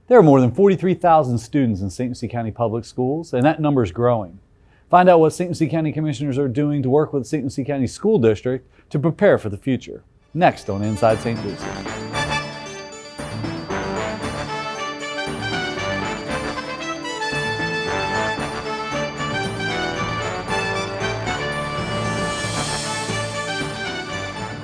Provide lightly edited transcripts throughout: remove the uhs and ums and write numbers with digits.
There are more than 43,000 students in St. Lucie County Public Schools, and that number is growing. Find out what St. Lucie County Commissioners are doing to work with St. Lucie County School District to prepare for the future. Next on Inside St. Lucie.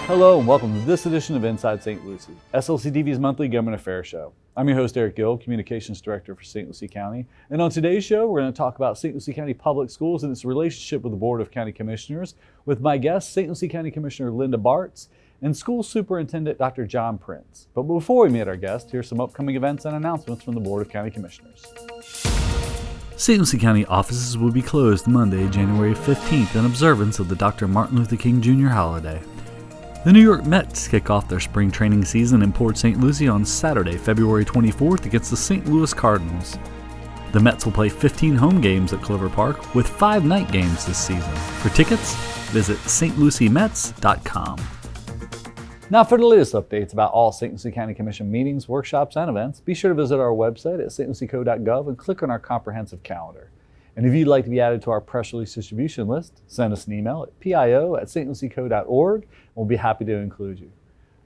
Hello and welcome to this edition of Inside St. Lucie, SLCTV's monthly government affairs show. I'm your host, Eric Gill, Communications Director for St. Lucie County. And on today's show, we're going to talk about St. Lucie County Public Schools and its relationship with the Board of County Commissioners with my guests, St. Lucie County Commissioner Linda Bartz and School Superintendent Dr. John Prince. But before we meet our guests, here's some upcoming events and announcements from the Board of County Commissioners. St. Lucie County offices will be closed Monday, January 15th in observance of the Dr. Martin Luther King Jr. holiday. The New York Mets kick off their spring training season in Port St. Lucie on Saturday, February 24th against the St. Louis Cardinals. The Mets will play 15 home games at Clover Park with 5 night games this season. For tickets, visit stluciemets.com. Now for the latest updates about all St. Lucie County Commission meetings, workshops, and events, be sure to visit our website at stlucieco.gov and click on our comprehensive calendar. And if you'd like to be added to our press release distribution list, send us an email at pio@stlucieco.org and we'll be happy to include you.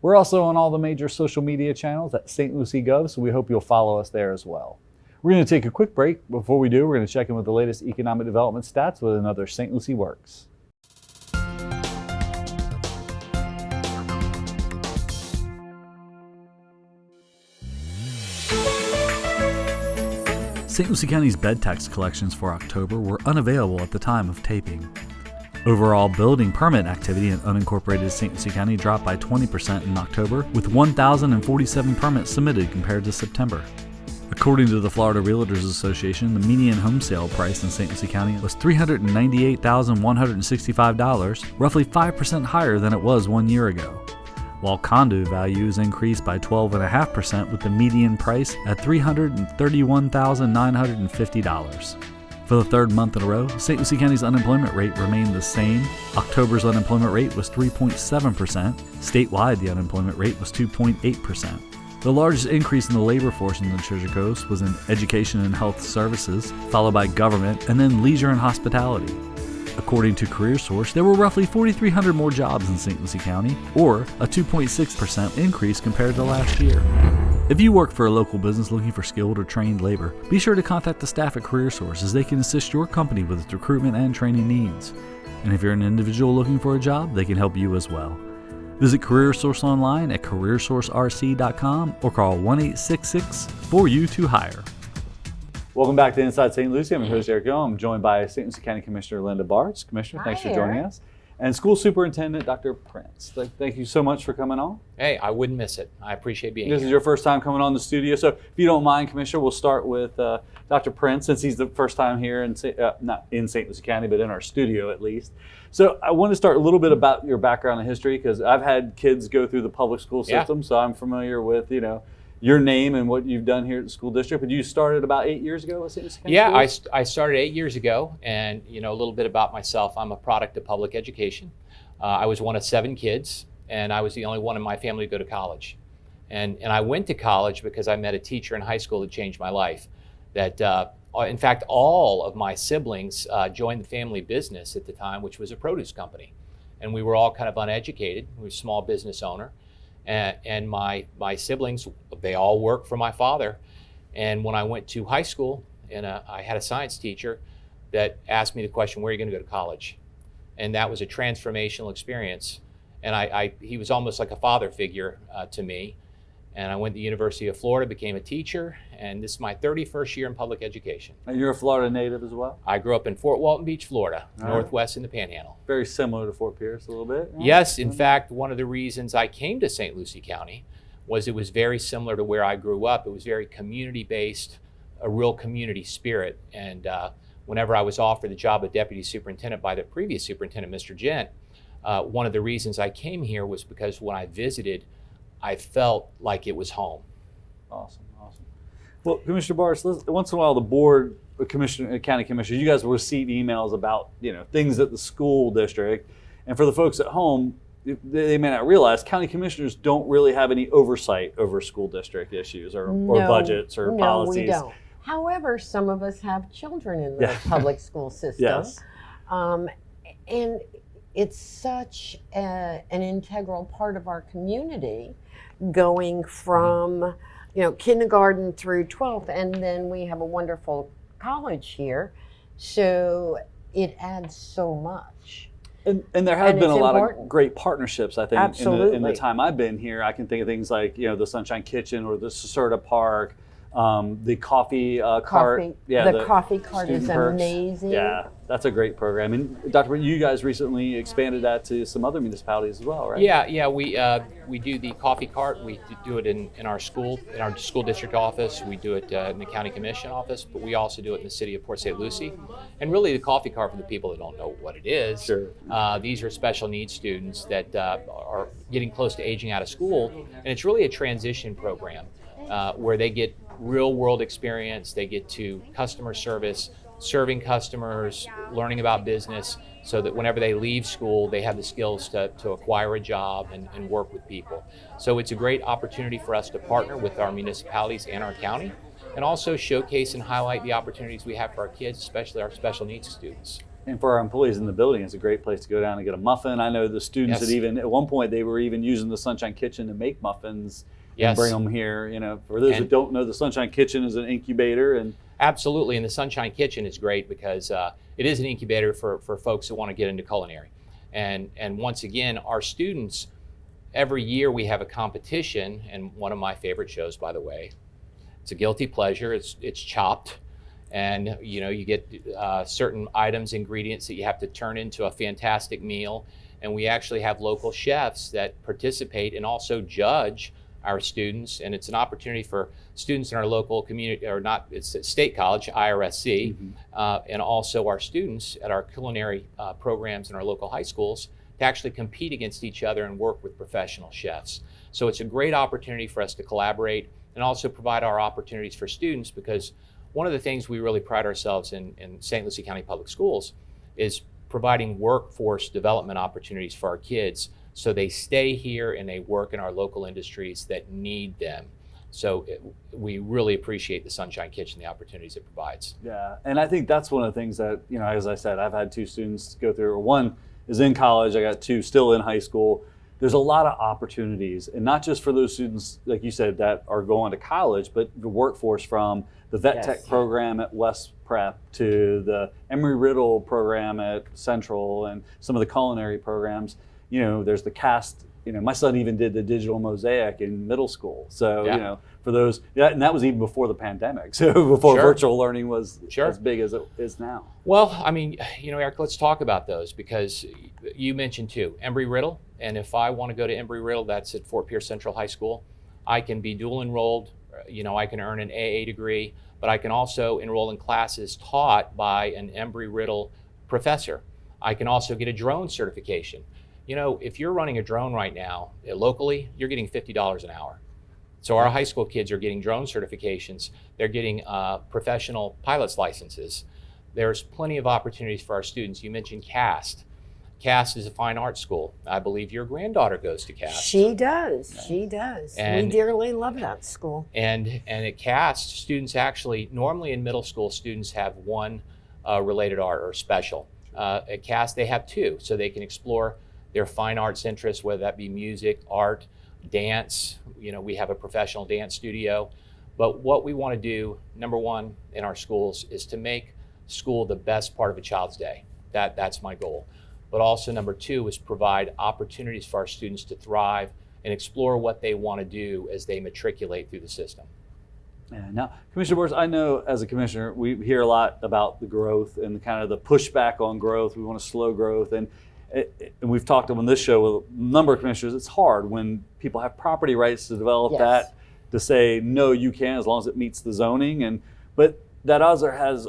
We're also on all the major social media channels at St. Lucie Gov, so we hope you'll follow us there as well. We're going to take a quick break. Before we do, we're going to check in with the latest economic development stats with another St. Lucie Works. St. Lucie County's bed tax collections for October were unavailable at the time of taping. Overall building permit activity in unincorporated St. Lucie County dropped by 20% in October, with 1,047 permits submitted compared to September. According to the Florida Realtors Association, the median home sale price in St. Lucie County was $398,165, roughly 5% higher than it was 1 year ago, while condo values increased by 12.5% with the median price at $331,950. For the third month in a row, St. Lucie County's unemployment rate remained the same. October's unemployment rate was 3.7%. Statewide, the unemployment rate was 2.8%. The largest increase in the labor force in the Treasure Coast was in education and health services, followed by government, and then leisure and hospitality. According to CareerSource, there were roughly 4,300 more jobs in St. Lucie County, or a 2.6% increase compared to last year. If you work for a local business looking for skilled or trained labor, be sure to contact the staff at CareerSource as they can assist your company with its recruitment and training needs. And if you're an individual looking for a job, they can help you as well. Visit CareerSource online at careersourcerc.com or call 1-866-4U2-HIRE. Welcome back to Inside St. Lucie. I'm your host, Eric Gill. I'm joined by St. Lucie County Commissioner Linda Bartz. Commissioner, thanks for joining us. And School Superintendent Dr. Prince. Thank you so much for coming on. Hey, I wouldn't miss it. I appreciate being here. This is your first time coming on the studio, so if you don't mind, Commissioner, we'll start with Dr. Prince, since he's the first time here, not in St. Lucie County, but in our studio at least. So I want to start a little bit about your background and history, because I've had kids go through the public school system, so I'm familiar with, your name and what you've done here at the school district. But you started about 8 years ago at St. Lucie County? Yeah, I started 8 years ago, and a little bit about myself. I'm a product of public education. I was one of 7 kids, and I was the only one in my family to go to college. And I went to college because I met a teacher in high school that changed my life. That, in fact, all of my siblings joined the family business at the time, which was a produce company. And we were all kind of uneducated. We were a small business owner. And my siblings, they all worked for my father. And when I went to high school, I had a science teacher that asked me the question, where are you going to go to college? And that was a transformational experience. And he was almost like a father figure to me. And I went to the University of Florida, became a teacher, and this is my 31st year in public education. And you're a Florida native as well? I grew up in Fort Walton Beach, Florida, northwest in the Panhandle. Very similar to Fort Pierce a little bit? Right? Yes, in fact, one of the reasons I came to St. Lucie County was it was very similar to where I grew up. It was very community-based, a real community spirit. And whenever I was offered the job of deputy superintendent by the previous superintendent, Mr. Gent, one of the reasons I came here was because when I visited, I felt like it was home. Awesome. Well, Commissioner Bartz, once in a while the board, county commissioners, you guys will receive emails about things at the school district. And for the folks at home, they may not realize, county commissioners don't really have any oversight over school district issues or budgets or policies. No, we don't. However, some of us have children in the Yeah. public school system. Yes. And it's such an integral part of our community, going from kindergarten through 12th, and then we have a wonderful college here, so it adds so much. And there have been a lot important. of great partnerships, I think, in the Absolutely. time I've been here. I can think of things like, the Sunshine Kitchen or the Caserta Park, the coffee cart. Yeah, the coffee cart is student perks. amazing. Yeah, that's a great program. And Dr. Brent, you guys recently expanded that to some other municipalities as well, right? Yeah, we do the coffee cart. We do it in our school district office. We do it in the county commission office, but we also do it in the city of Port St. Lucie. And really, the coffee cart, for the people that don't know what it is, Sure. These are special needs students that are getting close to aging out of school, and it's really a transition program where they get real world experience. They get to customer service, serving customers, learning about business, so that whenever they leave school, they have the skills to acquire a job and work with people. So it's a great opportunity for us to partner with our municipalities and our county, and also showcase and highlight the opportunities we have for our kids, especially our special needs students. And for our employees in the building, it's a great place to go down and get a muffin. I know the students Yes. that even, at one point, they were even using the Sunshine Kitchen to make muffins Yes. and bring them here. For those that And- don't know, the Sunshine Kitchen is an incubator, and Absolutely, and the Sunshine Kitchen is great because it is an incubator for folks who want to get into culinary. And once again, our students, every year we have a competition, and one of my favorite shows, by the way, it's a guilty pleasure. It's Chopped, and you get certain items, ingredients that you have to turn into a fantastic meal. And we actually have local chefs that participate and also judge our students, and it's an opportunity for students in our local community, or not, it's at State College, IRSC, and also our students at our culinary programs in our local high schools to actually compete against each other and work with professional chefs. So it's a great opportunity for us to collaborate and also provide our opportunities for students, because one of the things we really pride ourselves in St. Lucie County Public Schools is providing workforce development opportunities for our kids, so they stay here and they work in our local industries that need them. So we really appreciate the Sunshine Kitchen, the opportunities it provides. yeah. And I think that's one of the things that, as I said, I've had two students go through. One is in college. I got two still in high school. There's a lot of opportunities, and not just for those students, like you said, that are going to college, but the workforce, from the vet Yes. tech program at West Prep to the Embry-Riddle program at Central, and some of the culinary programs. There's the cast. My son even did the digital mosaic in middle school. So, Yeah. for those, and that was even before the pandemic. So before Sure. virtual learning was Sure. as big as it is now. Well, I mean, Eric, let's talk about those, because you mentioned too, Embry-Riddle. And if I want to go to Embry-Riddle, that's at Fort Pierce Central High School, I can be dual enrolled. I can earn an AA degree, but I can also enroll in classes taught by an Embry-Riddle professor. I can also get a drone certification. If you're running a drone right now locally, you're getting $50 an hour. So our high school kids are getting drone certifications. They're getting professional pilot's licenses. There's plenty of opportunities for our students. You mentioned CAST. CAST is a fine arts school. I believe your granddaughter goes to CAST. She does. She does. And- we dearly love that school. And at CAST, students actually, normally in middle school, students have one related art or special. At CAST, they have two, so they can explore their fine arts interests, whether that be music, art, dance. We have a professional dance studio. But what we want to do, number one, in our schools is to make school the best part of a child's day. That's my goal. But also number two is provide opportunities for our students to thrive and explore what they want to do as they matriculate through the system. Yeah. Now, Commissioner Boris, I know as a commissioner, we hear a lot about the growth and kind of the pushback on growth. We want to slow growth. And we've talked on this show with a number of commissioners. It's hard when people have property rights to develop Yes. that, to say, no, you can, as long as it meets the zoning. But that also has,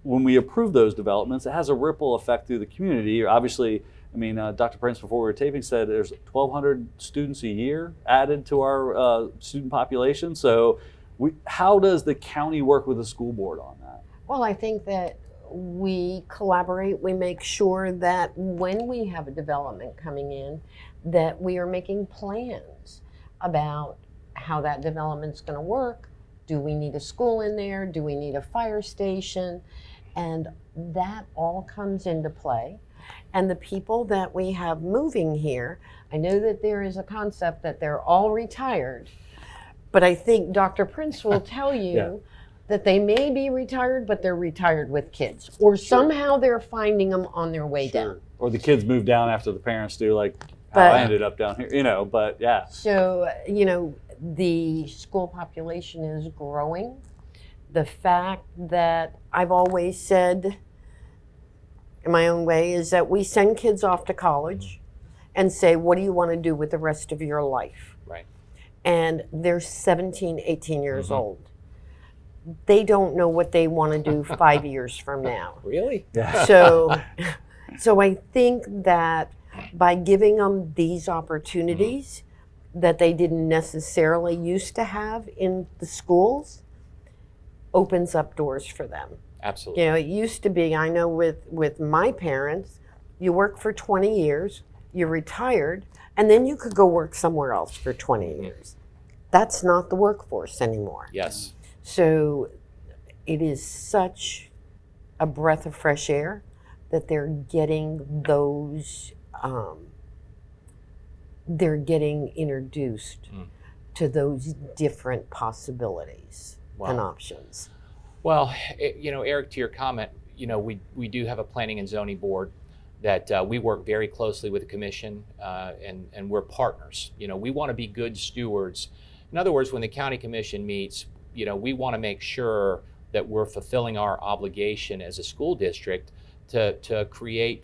when we approve those developments, it has a ripple effect through the community. Obviously, Dr. Prince, before we were taping, said there's 1,200 students a year added to our student population. So how does the county work with the school board on that? Well, I think that we collaborate. We make sure that when we have a development coming in, that we are making plans about how that development's going to work. Do we need a school in there? Do we need a fire station? And that all comes into play. And the people that we have moving here, I know that there is a concept that they're all retired, but I think Dr. Prince will tell you Yeah. that they may be retired, but they're retired with kids, or somehow they're finding them on their way down. Or the kids move down after the parents do, like how But- I ended up down here, but yeah. So, the school population is growing. The fact that I've always said, in my own way, is that we send kids off to college and say, what do you want to do with the rest of your life? Right. And they're 17, 18 years old. They don't know what they want to do 5 years from now. Really? Yeah. So I think that by giving them these opportunities that they didn't necessarily used to have in the schools, opens up doors for them. Absolutely. It used to be, I know with my parents, you work for 20 years, you're retired, and then you could go work somewhere else for 20 years. That's not the workforce anymore. Yes. So it is such a breath of fresh air that they're getting those, they're getting introduced to those different possibilities and Wow. options. Well, Eric, to your comment, we do have a planning and zoning board that we work very closely with the commission, and we're partners. We want to be good stewards. In other words, when the county commission meets, we want to make sure that we're fulfilling our obligation as a school district to create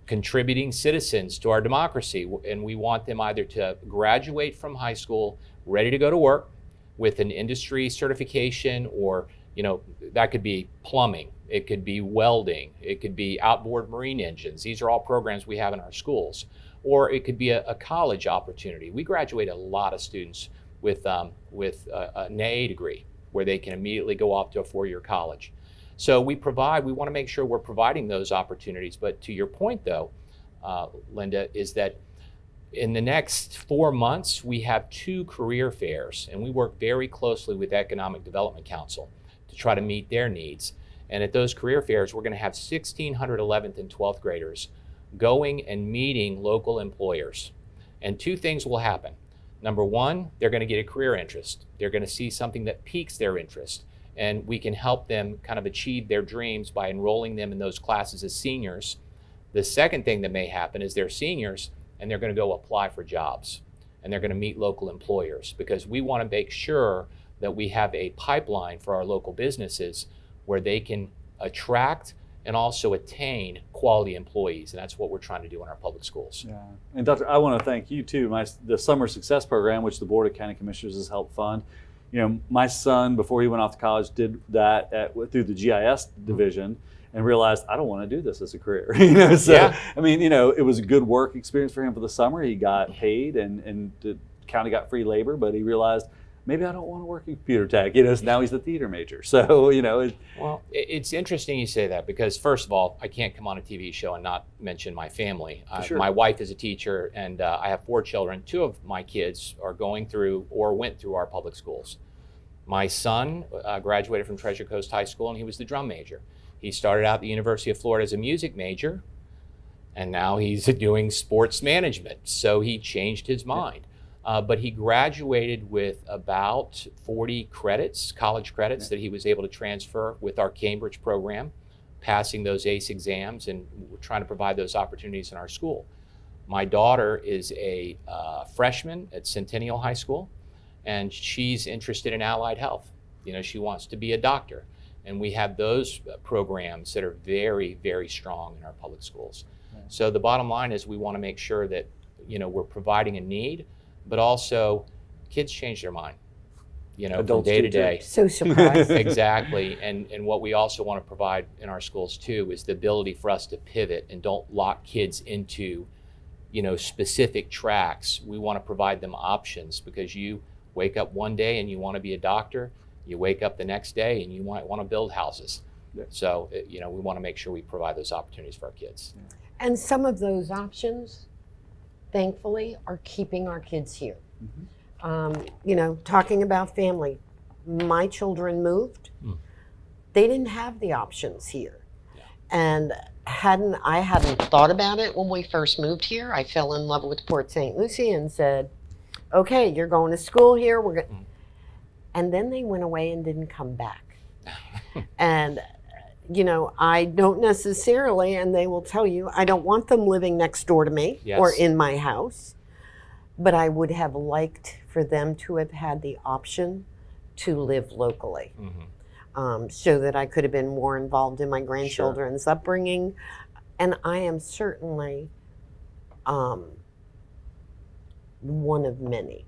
contributing citizens to our democracy. And we want them either to graduate from high school ready to go to work with an industry certification, or that could be plumbing, it could be welding, it could be outboard marine engines. These are all programs we have in our schools. Or it could be a college opportunity. We graduate a lot of students with an AA degree, where they can immediately go off to a 4-year college. So we want to make sure we're providing those opportunities. But to your point though, Linda, is that in the next 4 months, we have 2 career fairs, and we work very closely with Economic Development Council to try to meet their needs. And at those career fairs, we're going to have 1,600 11th and 12th graders going and meeting local employers. And 2 things will happen. Number 1, they're going to get a career interest. They're going to see something that piques their interest, and we can help them kind of achieve their dreams by enrolling them in those classes as seniors. The second thing that may happen is they're seniors and they're going to go apply for jobs, and they're going to meet local employers, because we want to make sure that we have a pipeline for our local businesses where they can attract and also attain quality employees. And that's what we're trying to do in our public schools. Yeah. And Doctor, I want to thank you too. The Summer Success Program, which the Board of County Commissioners has helped fund. My son, before he went off to college, did that through the GIS division, and realized, I don't want to do this as a career. So Yeah. I mean, it was a good work experience for him for the summer. He got paid, and the county got free labor, but he realized, maybe I don't want to work in computer tech. So now he's a theater major. So Well, it's interesting you say that, because first of all, I can't come on a TV show and not mention my family. Sure. My wife is a teacher, and I have 4 children. 2 of my kids are going through or went through our public schools. My son graduated from Treasure Coast High School, and he was the drum major. He started out at the University of Florida as a music major, and now he's doing sports management. So he changed his mind. But he graduated with about 40 credits, college credits, that he was able to transfer with our Cambridge program, passing those ACE exams, and we're trying to provide those opportunities in our school. My daughter is a freshman at Centennial High School, and she's interested in allied health. She wants to be a doctor. And we have those programs that are very, very strong in our public schools. Yeah. So the bottom line is, we want to make sure that, we're providing a need, but also kids change their mind, from Adults day do to day. So surprised. Exactly. And what we also want to provide in our schools too is the ability for us to pivot and don't lock kids into, specific tracks. We want to provide them options, because you wake up one day and you want to be a doctor. You wake up the next day and you might want to build houses. Yeah. So, you know, we want to make sure we provide those opportunities for our kids. And some of those options, thankfully, are keeping our kids here. You know, talking about family, my children moved. They didn't have the options here. Yeah. And I hadn't thought about it when we first moved here. I fell in love with Port St. Lucie and said, okay, you're going to school here. We're going. And then they went away and didn't come back. And, you know, I don't necessarily, and they will tell you, I don't want them living next door to me or Yes. in my house. But I would have liked for them to have had the option to live locally. So that I could have been more involved in my grandchildren's upbringing. And I am certainly one of many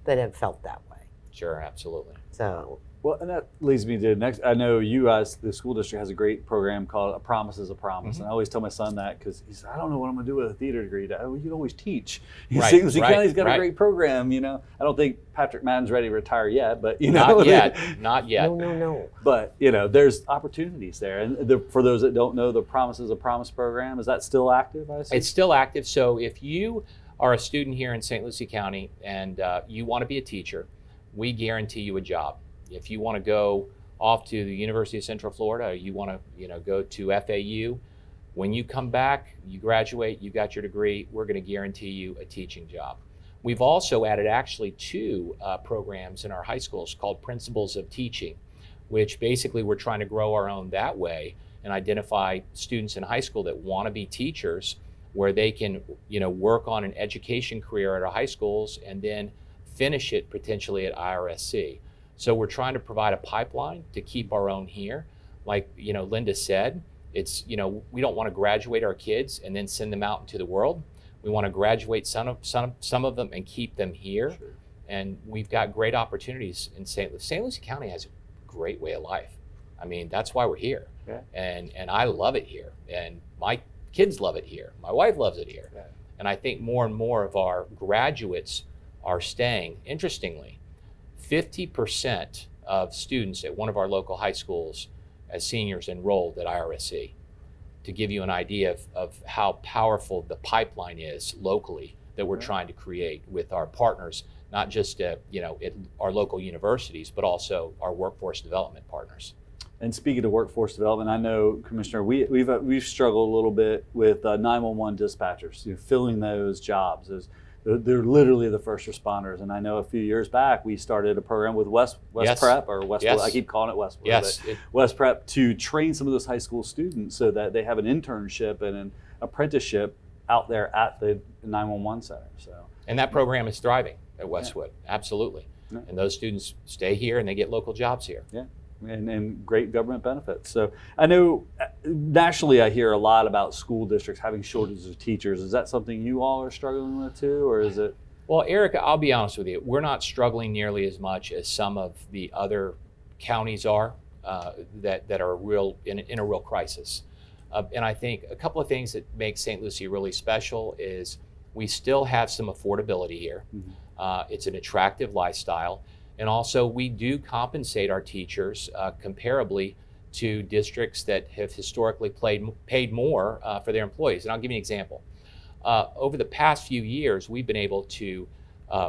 that have felt that way. Sure, absolutely. So, Well, and that leads me to the next. I know you guys, the school district has a great program called A Promise is a Promise. And I always tell my son that because he said, I don't know what I'm going to do with a theater degree. Oh, you can always teach. Right, St. Lucie right, County's got right. a great program, you know. I don't think Patrick Madden's ready to retire yet, but, you know. Not yet. Not yet. no. But, you know, there's opportunities there. And for those that don't know, the Promise is a Promise program, is that still active, I assume? It's still active. So if you are a student here in St. Lucie County and you want to be a teacher, we guarantee you a job. If you want to go off to the University of Central Florida, or you want to, you know, go to FAU, when you come back, you graduate, you got your degree, we're going to guarantee you a teaching job. We've also added actually 2 programs in our high schools called Principles of Teaching, which basically we're trying to grow our own that way and identify students in high school that want to be teachers, where they can, you know, work on an education career at our high schools and then finish it potentially at IRSC. So we're trying to provide a pipeline to keep our own here. Like, you know, Linda said, it's, you know, we don't want to graduate our kids and then send them out into the world. We want to graduate some of them and keep them here. Sure. And we've got great opportunities in St. Lucie. St. Lucie County has a great way of life. I mean, that's why we're here. Yeah. And I love it here. And my kids love it here. My wife loves it here. Yeah. And I think more and more of our graduates are staying. Interestingly, 50% of students at one of our local high schools as seniors enrolled at IRSC, to give you an idea of how powerful the pipeline is locally that we're trying to create with our partners, not just you know, at our local universities, but also our workforce development partners. And speaking of workforce development, I know, Commissioner, we've struggled a little bit with 911 dispatchers, you know, filling those jobs. They're literally the first responders. And I know a few years back, we started a program with West Yes. Prep, or West, Yes. I keep calling it Westwood, Yes. but West Prep, to train some of those high school students so that they have an internship and an apprenticeship out there at the 911 center. So, And that program is thriving at Westwood, absolutely. Yeah. And those students stay here and they get local jobs here. yeah. And great government benefits. So I know nationally I hear a lot about school districts having shortages of teachers. Is that something you all are struggling with too, or is it? Well, Eric, I'll be honest with you. We're not struggling nearly as much as some of the other counties are that are in a real crisis. And I think a couple of things that make St. Lucie really special is we still have some affordability here. It's an attractive lifestyle. And also we do compensate our teachers comparably to districts that have historically paid more for their employees. And I'll give you an example. Over the past few years, we've been able to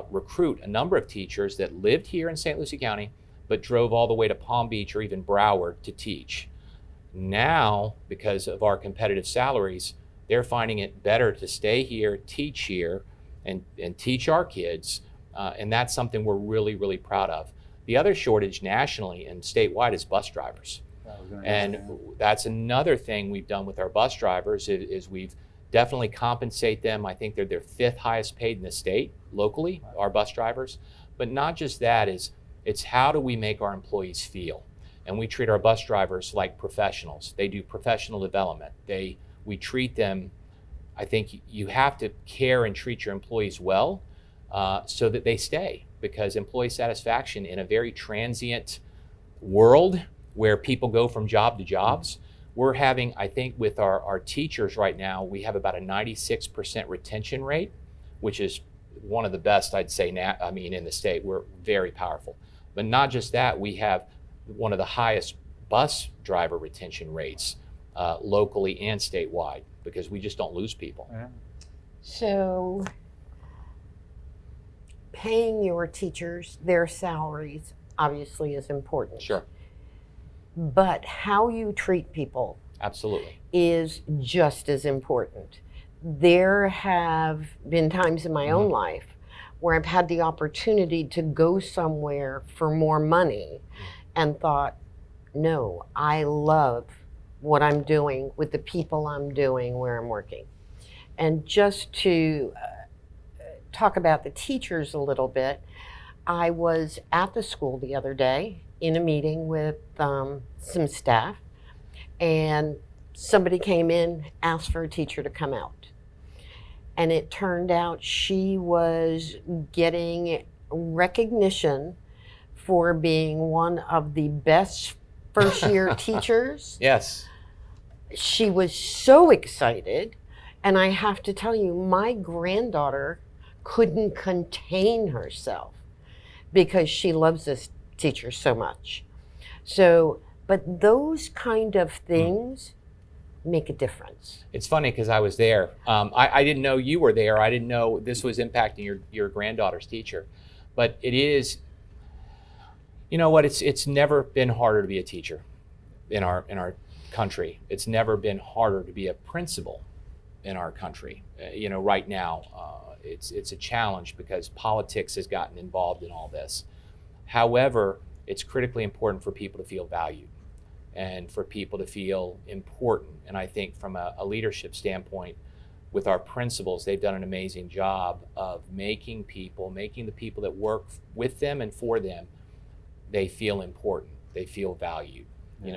recruit a number of teachers that lived here in St. Lucie County, but drove all the way to Palm Beach or even Broward to teach. Now, because of our competitive salaries, they're finding it better to stay here, teach here, and teach our kids. And that's something we're really, really proud of. The other shortage nationally and statewide is bus drivers. And that's another thing we've done with our bus drivers is we've definitely compensate them. I think they're their 5th highest paid in the state locally, our bus drivers. But not just that, it's how do we make our employees feel? And we treat our bus drivers like professionals. They do professional development. We treat them, I think you have to care and treat your employees well so that they stay, because employee satisfaction in a very transient world where people go from job to jobs, we're having, I think with our teachers right now, we have about a 96% retention rate, which is one of the best I'd say now, in the state. We're very powerful. But not just that, we have one of the highest bus driver retention rates locally and statewide, because we just don't lose people. Yeah. So paying your teachers their salaries obviously is important. Sure, But how you treat people absolutely. is just as important. There have been times in my own life where I've had the opportunity to go somewhere for more money and thought, no, I love what I'm doing with the people I'm doing where I'm working. And just to talk about the teachers a little bit, I was at the school the other day in a meeting with some staff, and somebody came in, asked for a teacher to come out. And it turned out she was getting recognition for being one of the best first year teachers. Yes. She was so excited. And I have to tell you, my granddaughter couldn't contain herself because she loves this teacher so much. So, but those kind of things make a difference. It's funny because I was there. I didn't know you were there. I didn't know this was impacting your granddaughter's teacher. But it is, you know what, it's never been harder to be a teacher in our country. It's never been harder to be a principal in our country. Right now, it's a challenge because politics has gotten involved in all this. However, it's critically important for people to feel valued and for people to feel important. And I think from a leadership standpoint, with our principals, they've done an amazing job of making the people that work with them and for them, they feel important, they feel valued.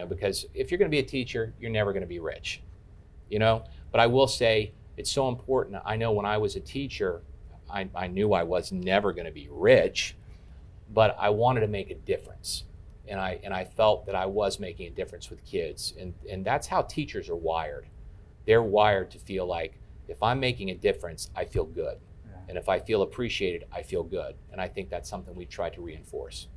Because if you're going to be a teacher, you're never going to be rich. But I will say it's so important. I know when I was a teacher, I knew I was never going to be rich, but I wanted to make a difference. And I felt that I was making a difference with kids. And that's how teachers are wired. They're wired to feel like, if I'm making a difference, I feel good. Yeah. And if I feel appreciated, I feel good. And I think that's something we try to reinforce.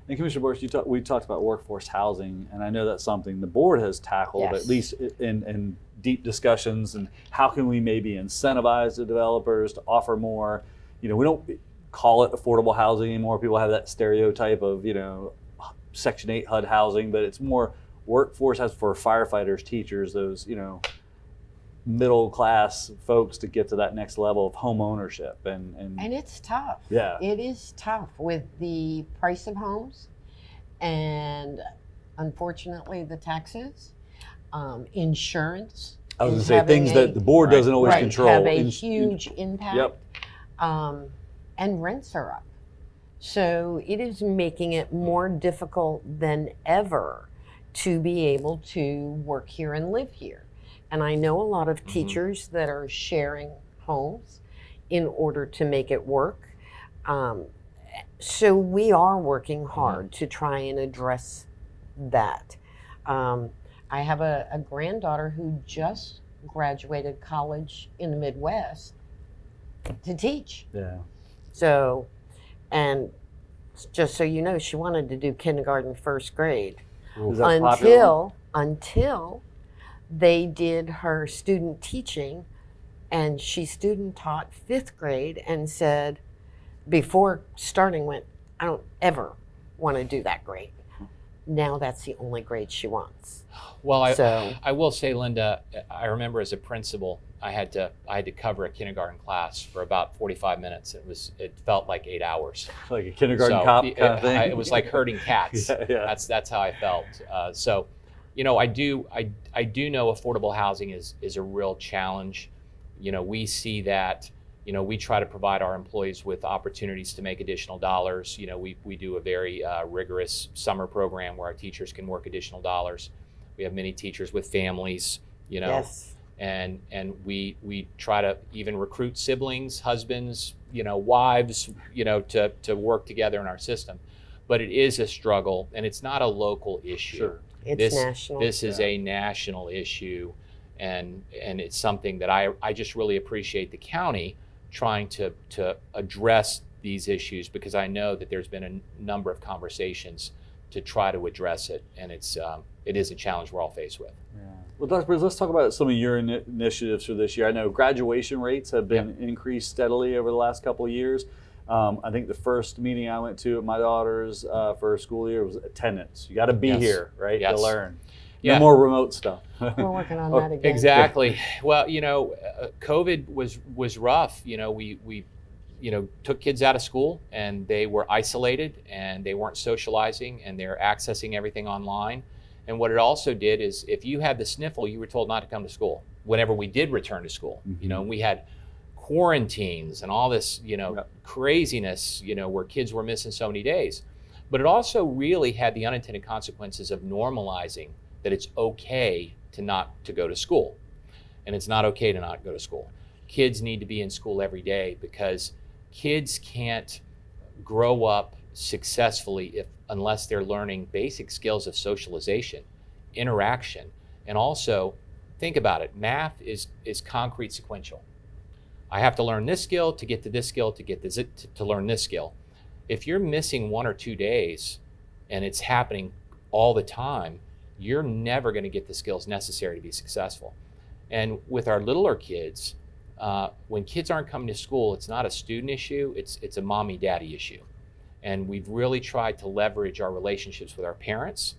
And Commissioner Borsch, we talked about workforce housing, and I know that's something the board has tackled, Yes. at least in deep discussions, and how can we maybe incentivize the developers to offer more. We don't call it affordable housing anymore. People have that stereotype of, Section 8 HUD housing, but it's more workforce has for firefighters, teachers, those, middle class folks to get to that next level of home ownership. And it's tough. Yeah. It is tough with the price of homes and unfortunately the taxes, insurance. I was going is to say things having that the board Right. doesn't always right, control. have a huge impact. Yep. And rents are up. So it is making it more difficult than ever to be able to work here and live here. And I know a lot of teachers that are sharing homes in order to make it work. So we are working hard to try and address that. I have a granddaughter who just graduated college in the Midwest to teach. Yeah. So, and just so you know, she wanted to do kindergarten, first grade Is that popular? until they did her student teaching, and she student taught 5th grade and said, before starting, went, I don't ever want to do that grade. Now that's the only grade she wants. Well, So- I will say, Linda, I remember as a principal, I had to cover a kindergarten class for about 45 minutes. It felt like 8 hours. Like a kindergarten So, cop kind of thing. it was like herding cats. Yeah. That's how I felt. So, I do know affordable housing is a real challenge. We see that. We try to provide our employees with opportunities to make additional dollars. We do a very rigorous summer program where our teachers can work additional dollars. We have many teachers with families, Yes. and we try to even recruit siblings, husbands, wives, to work together in our system. But it is a struggle, and it's not a local issue. Sure. It's national. This is a national issue, and it's something that I just really appreciate the county trying to address these issues, because I know that there's been a number of conversations to try to address it, and it is a challenge we're all faced with. Yeah. Well, Dr. Prince, let's talk about some of your initiatives for this year. I know graduation rates have been increased steadily over the last couple of years. I think the first meeting I went to at my daughter's for her school year was attendance. You got to be here, right, to learn. No more remote stuff. We're working on that again. Exactly. Well, COVID was rough. We took kids out of school and they were isolated and they weren't socializing and they're accessing everything online. And what it also did is if you had the sniffle, you were told not to come to school whenever we did return to school. And we had quarantines and all this, craziness, where kids were missing so many days. But it also really had the unintended consequences of normalizing that it's okay to go to school. And it's not okay to not go to school. Kids need to be in school every day because kids can't grow up successfully unless they're learning basic skills of socialization, interaction, and also think about it. Math is concrete sequential. I have to learn this skill to get to this skill to get this to learn this skill. If you're missing 1 or 2 days and it's happening all the time, you're never going to get the skills necessary to be successful. And with our littler kids, when kids aren't coming to school, it's not a student issue, it's a mommy daddy issue. And we've really tried to leverage our relationships with our parents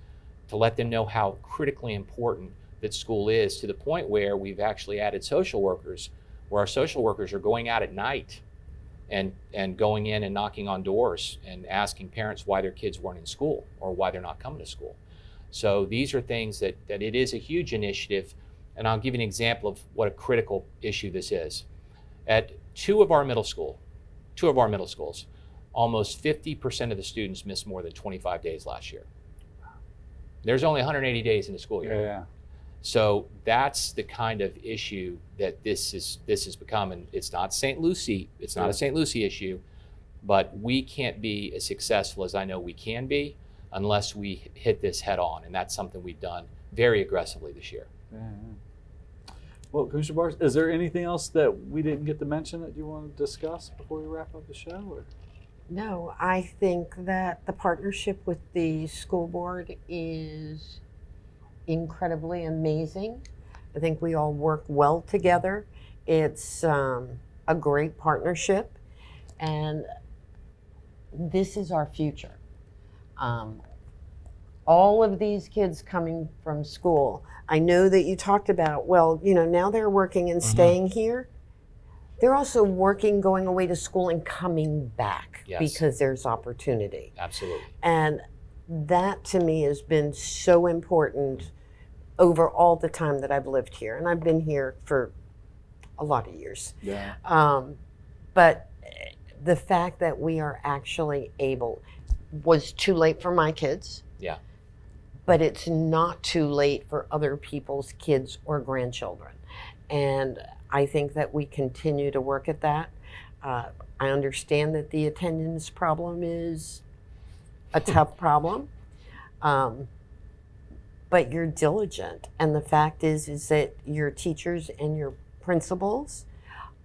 to let them know how critically important that school is, to the point where we've actually added social workers, where our social workers are going out at night and going in and knocking on doors and asking parents why their kids weren't in school or why they're not coming to school. So these are things that it is a huge initiative. And I'll give you an example of what a critical issue this is. At two of our middle schools, almost 50% of the students missed more than 25 days last year. There's only 180 days in the school year. Yeah. So that's the kind of issue that this has become. And it's not St. Lucie, it's not a St. Lucie issue, but we can't be as successful as I know we can be unless we hit this head on. And that's something we've done very aggressively this year. Yeah. Well, Commissioner Bars, is there anything else that we didn't get to mention that you want to discuss before we wrap up the show? Or? No, I think that the partnership with the school board is incredibly amazing. I think we all work well together. It's a great partnership, and this is our future. All of these kids coming from school, I know that you talked about, well, now they're working and staying here. They're also working, going away to school and coming back because there's opportunity. Absolutely. And that to me has been so important over all the time that I've lived here. And I've been here for a lot of years. Yeah. But the fact that we are actually able, was too late for my kids. Yeah. But it's not too late for other people's kids or grandchildren. And I think that we continue to work at that. I understand that the attendance problem is a tough problem, but you're diligent. And the fact is that your teachers and your principals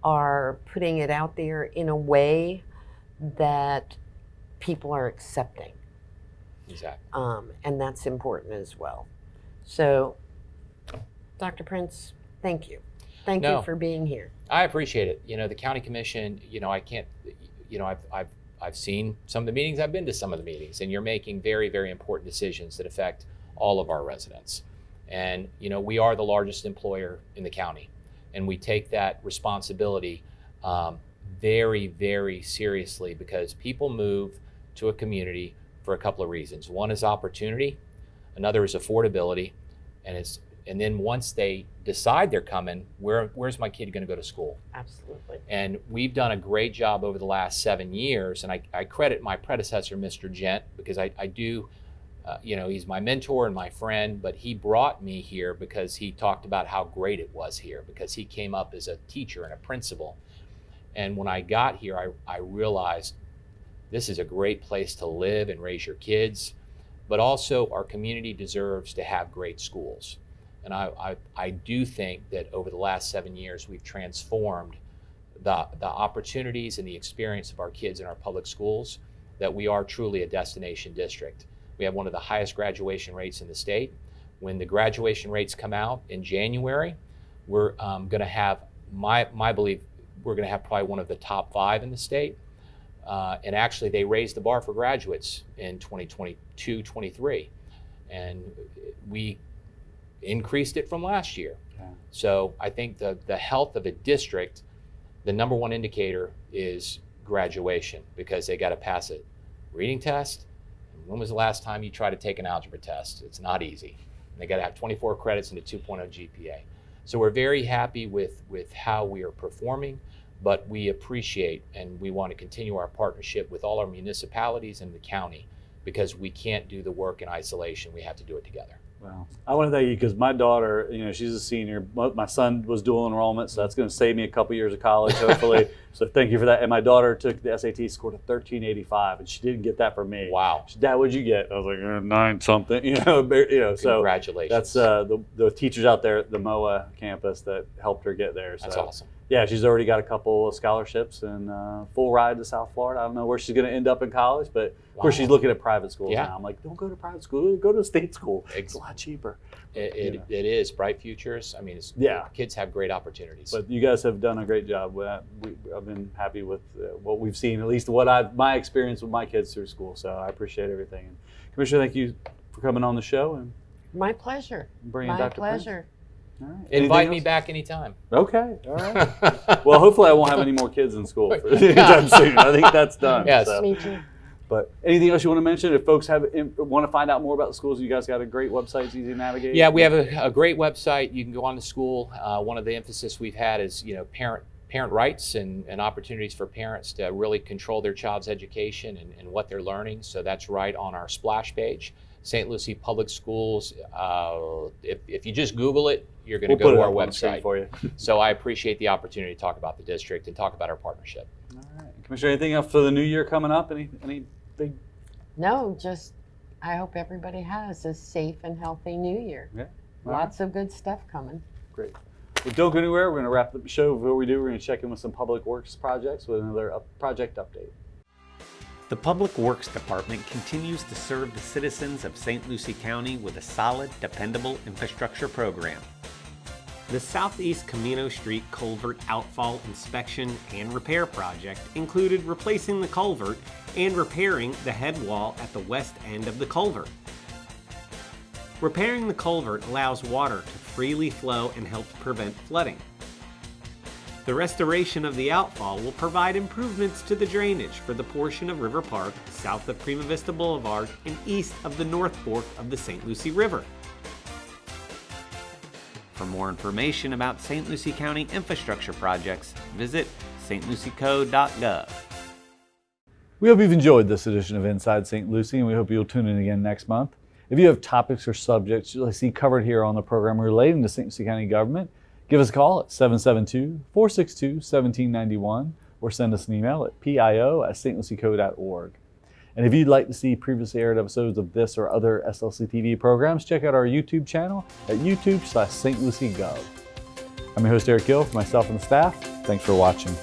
are putting it out there in a way that people are accepting. Exactly. And that's important as well. So, Dr. Prince, thank you. Thank you for being here. I appreciate it. The county commission, I can't, I've seen some of the meetings, I've been to some of the meetings, and you're making very, very important decisions that affect all of our residents. And, we are the largest employer in the county, and we take that responsibility very, very seriously, because people move to a community for a couple of reasons. One is opportunity, another is affordability, and then once they decide they're coming, where's my kid going to go to school? Absolutely. And we've done a great job over the last 7 years, and I credit my predecessor, Mr. Gent, because I do, he's my mentor and my friend, but he brought me here because he talked about how great it was here, because he came up as a teacher and a principal. And when I got here, I realized this is a great place to live and raise your kids, but also our community deserves to have great schools. And I do think that over the last 7 years, we've transformed the opportunities and the experience of our kids in our public schools, that we are truly a destination district. We have one of the highest graduation rates in the state. When the graduation rates come out in January, we're going to have, my belief, we're going to have probably one of the top 5 in the state. And actually, they raised the bar for graduates in 2022-23, and we increased it from last year. Yeah. So I think the health of a district, the number one indicator is graduation, because they got to pass a reading test. When was the last time you tried to take an algebra test? It's not easy. They got to have 24 credits and a 2.0 GPA. So we're very happy with how we are performing, but we appreciate and we want to continue our partnership with all our municipalities and the county, because we can't do the work in isolation. We have to do it together. Well, I want to thank you because my daughter, she's a senior. My son was dual enrollment, so that's going to save me a couple years of college, hopefully. So thank you for that. And my daughter took the SAT, scored a 1385, and she didn't get that from me. Wow. She said, Dad, what'd you get? I was like, 9 something. So Congratulations. that's the teachers out there at the MOA campus that helped her get there. So. That's awesome. Yeah, she's already got a couple of scholarships and full ride to South Florida. I don't know where she's going to end up in college, but of course she's looking at private schools now. I'm like, don't go to private school, go to a state school. It's a lot cheaper. It is bright futures. I mean, kids have great opportunities. But you guys have done a great job. I've been happy with what we've seen, at least my experience with my kids through school. So I appreciate everything. And Commissioner, thank you for coming on the show and My pleasure. bringing My Dr. Prince. pleasure. All right. Invite Anything me else? back anytime. Okay. All right. Well, hopefully I won't have any more kids in school for anytime soon. I think that's done. Yes. So. Me too. But anything else you want to mention? If folks want to find out more about the schools, you guys got a great website. It's easy to navigate. Yeah, we have a great website. You can go on to school. One of the emphasis we've had is parent rights and opportunities for parents to really control their child's education and what they're learning. So that's right on our splash page. St. Lucie Public Schools. If you just Google it, you're going to go to our website. For you. So I appreciate the opportunity to talk about the district and talk about our partnership. All right, Commissioner. Anything else for the new year coming up? Any big? No, just I hope everybody has a safe and healthy new year. Yeah. Lots of good stuff coming. Great. Well, don't go anywhere. We're going to wrap up the show. Before we do, we're going to check in with some public works projects with another project update. The Public Works Department continues to serve the citizens of St. Lucie County with a solid, dependable infrastructure program. The Southeast Camino Street Culvert Outfall Inspection and Repair Project included replacing the culvert and repairing the head wall at the west end of the culvert. Repairing the culvert allows water to freely flow and helps prevent flooding. The restoration of the outfall will provide improvements to the drainage for the portion of River Park south of Prima Vista Boulevard and east of the North Fork of the St. Lucie River. For more information about St. Lucie County infrastructure projects, visit stlucieco.gov. We hope you've enjoyed this edition of Inside St. Lucie, and we hope you'll tune in again next month. If you have topics or subjects you'd like to see covered here on the program relating to St. Lucie County government, give us a call at 772-462-1791 or send us an email at pio@stlucieco.org. And if you'd like to see previously aired episodes of this or other SLC TV programs, check out our YouTube channel at youtube.com/stluciegov. I'm your host, Eric Gill, for myself and the staff. Thanks for watching.